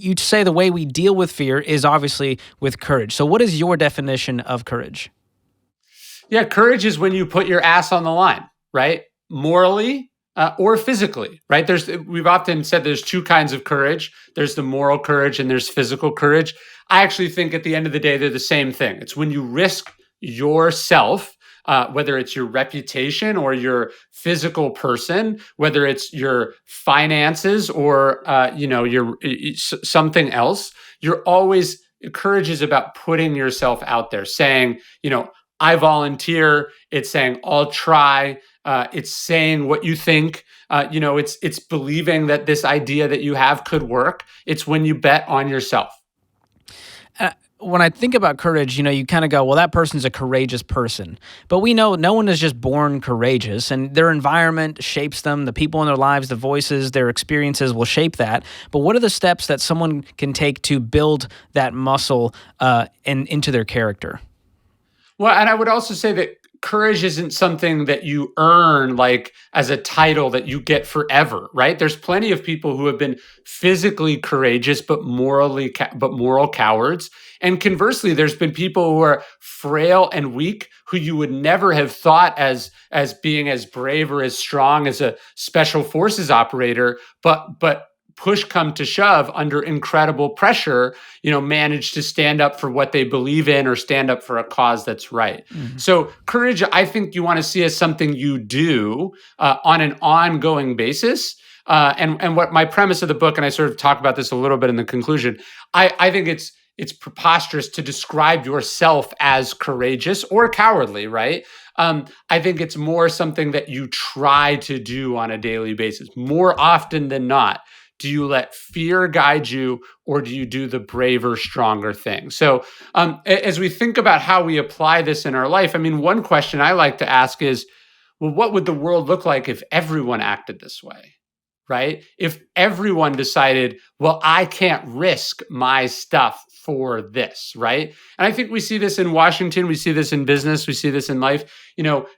you say the way we deal with fear is obviously with courage. So what is your definition of courage? Yeah, courage is when you put your ass on the line, right? Morally or physically, right? We've often said there's two kinds of courage. There's the moral courage and there's physical courage. I actually think at the end of the day, they're the same thing. It's when you risk yourself, whether it's your reputation or your physical person, whether it's your finances or something else. You're always courage is about putting yourself out there, saying, I volunteer. It's saying I'll try. It's saying what you think. It's believing that this idea that you have could work. It's when you bet on yourself. When I think about courage, you kind of go, well, that person's a courageous person. But we know no one is just born courageous, and their environment shapes them. The people in their lives, the voices, their experiences will shape that. But what are the steps that someone can take to build that muscle and into their character? Well, and I would also say that courage isn't something that you earn like as a title that you get forever, right? There's plenty of people who have been physically courageous but moral cowards. And conversely, there's been people who are frail and weak who you would never have thought as being as brave or as strong as a special forces operator, but push come to shove under incredible pressure, manage to stand up for what they believe in or stand up for a cause that's right. Mm-hmm. So courage, I think you want to see as something you do on an ongoing basis. And what my premise of the book, and I sort of talk about this a little bit in the conclusion, I think it's preposterous to describe yourself as courageous or cowardly, right? I think it's more something that you try to do on a daily basis. More often than not, do you let fear guide you, or do you do the braver, stronger thing? So as we think about how we apply this in our life, one question I like to ask is, well, what would the world look like if everyone acted this way, right? If everyone decided, well, I can't risk my stuff for this, right? And I think we see this in Washington, we see this in business, we see this in life.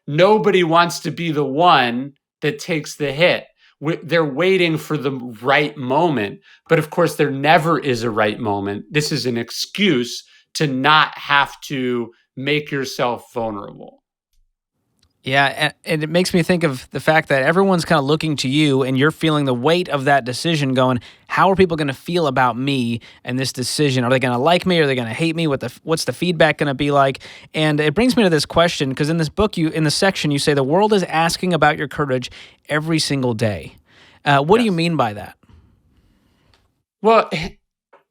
Nobody wants to be the one that takes the hit. They're waiting for the right moment. But of course, there never is a right moment. This is an excuse to not have to make yourself vulnerable. Yeah, and it makes me think of the fact that everyone's kind of looking to you and you're feeling the weight of that decision going, how are people going to feel about me and this decision? Are they going to like me? Are they going to hate me? What's the feedback going to be like? And it brings me to this question, because in this book, in the section, you say the world is asking about your courage every single day. What do you mean by that? Well,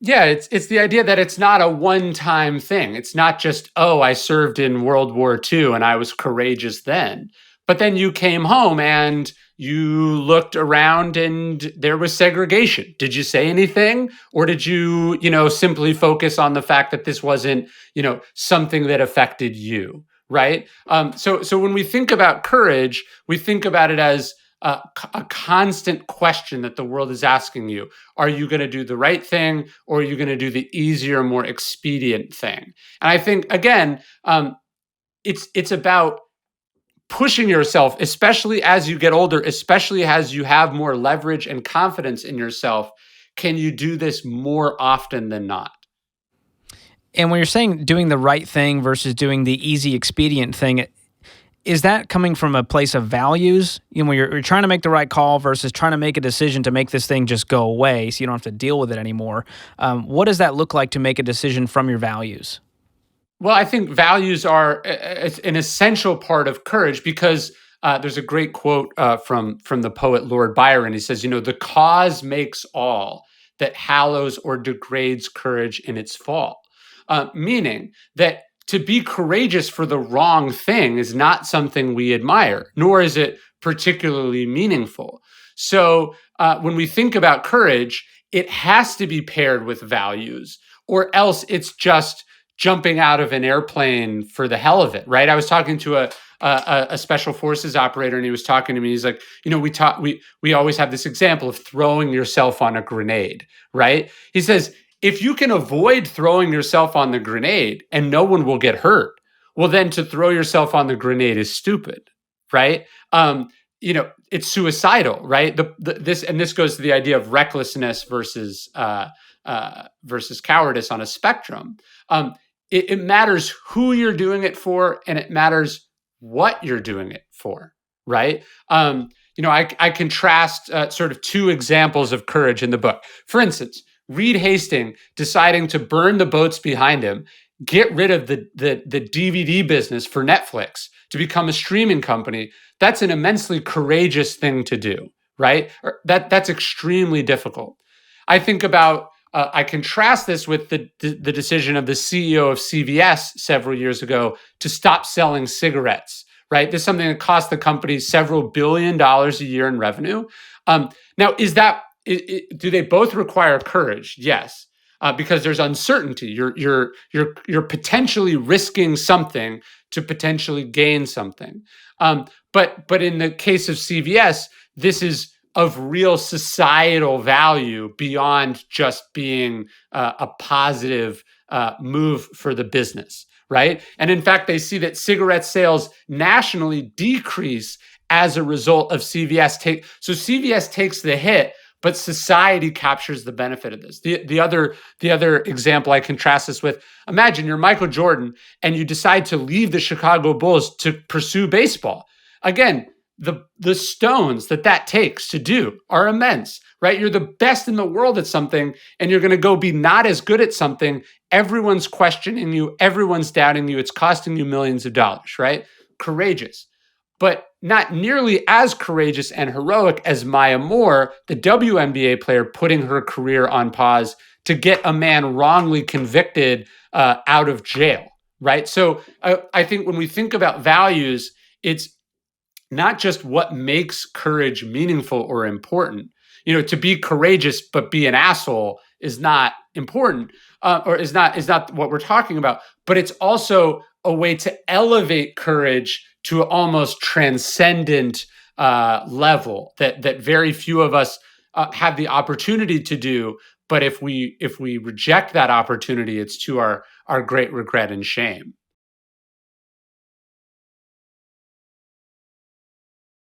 yeah, it's the idea that it's not a one-time thing. It's not just, oh, I served in World War II and I was courageous then. But then you came home and you looked around and there was segregation. Did you say anything? Or did you, simply focus on the fact that this wasn't, something that affected you, right? So when we think about courage, we think about it as a constant question that the world is asking you. Are you going to do the right thing, or are you going to do the easier, more expedient thing? And I think, again, it's about pushing yourself, especially as you get older, especially as you have more leverage and confidence in yourself. Can you do this more often than not? And when you're saying doing the right thing versus doing the easy, expedient thing, is that coming from a place of values? When you're trying to make the right call versus trying to make a decision to make this thing just go away so you don't have to deal with it anymore. What does that look like to make a decision from your values? Well, I think values are an essential part of courage, because there's a great quote from the poet Lord Byron. He says, the cause makes all that hallows or degrades courage in its fall. Meaning that to be courageous for the wrong thing is not something we admire, nor is it particularly meaningful. So when we think about courage, it has to be paired with values, or else it's just jumping out of an airplane for the hell of it, right? I was talking to a special forces operator, and he was talking to me. He's like, we always have this example of throwing yourself on a grenade, right? He says, if you can avoid throwing yourself on the grenade and no one will get hurt, well, then to throw yourself on the grenade is stupid, right? it's suicidal, right? This goes to the idea of recklessness versus cowardice on a spectrum. It matters who you're doing it for, and it matters what you're doing it for, right? I contrast sort of two examples of courage in the book. For instance, Reed Hastings deciding to burn the boats behind him, get rid of the DVD business for Netflix to become a streaming company. That's an immensely courageous thing to do, right? That's extremely difficult. I think about I contrast this with the decision of the CEO of CVS several years ago to stop selling cigarettes. Right, this is something that cost the company several $billion a year in revenue. Now, do they both require courage? Yes, because there's uncertainty. You're potentially risking something to potentially gain something. But in the case of CVS, this is of real societal value beyond just being a positive move for the business, right? And in fact, they see that cigarette sales nationally decrease as a result of CVS. So CVS takes the hit, but society captures the benefit of this. The other example I contrast this with: imagine you're Michael Jordan and you decide to leave the Chicago Bulls to pursue baseball. Again, the stones that takes to do are immense, right? You're the best in the world at something, and you're going to go be not as good at something. Everyone's questioning you. Everyone's doubting you. It's costing you millions of dollars, right? Courageous, but not nearly as courageous and heroic as Maya Moore, the WNBA player, putting her career on pause to get a man wrongly convicted out of jail, right? So I think when we think about values, it's not just what makes courage meaningful or important. To be courageous but be an asshole is not important, or is not what we're talking about. But it's also a way to elevate courage to an almost transcendent level that very few of us have the opportunity to do. But if we reject that opportunity, it's to our great regret and shame.